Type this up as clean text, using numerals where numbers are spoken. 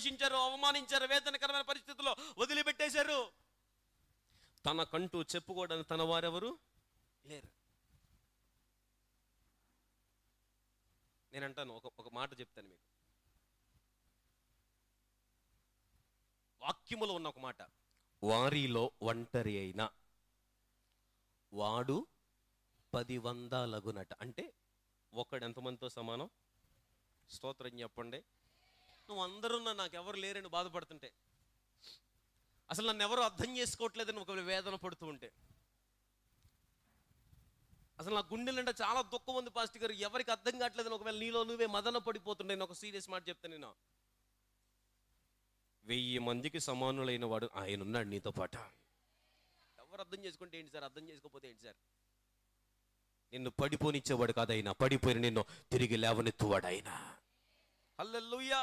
ద్వేషించారు, అవమానించారు, వేదనకరమైన పరిస్థితుల్లో వదిలిపెట్టేశారు. తనకంటూ చెప్పుకోవడానికి తన వారెవరు లేరు. నేనంటాను, ఒక మాట చెప్తాను మీకు. వాక్యములో ఉన్న ఒక మాట, వారిలో ఒంటరి అయినా వాడు 10,000 అంటే ఒకడు ఎంతమందితో సమానం? స్తోత్రం చెప్పండి. నువ్వు అందరూ నాకెవరు లేరని బాధపడుతుంటే, అసలు నన్ను ఎవరు అర్థం చేసుకోవట్లేదని ఒక వేదన పడుతూ ఉంటే, అసలు నా గుండెలంటే చాలా దుఃఖం ఉంది పాస్టర్ గారు, ఎవరికి అర్థం కావట్లేదని ఒకవేళ నీలో నువ్వే మదన పడిపోతుండే, నేను ఒక సీరియస్ మాట చెప్తాను. నేను 1000 మందికి సమానులైన వాడు ఆయన ఉన్నాడు నీతో పాటు. ఎవరు అర్థం చేసుకుంటే ఏంటి సార్, అర్థం చేసుకోకపోతే ఏంటి సార్? నిన్ను పడిపోనిచ్చేవాడు కాదు ఆయన, పడిపోయిన నిన్ను తిరిగి లేవనెత్తువాడు ఆయన. హల్లెలూయా.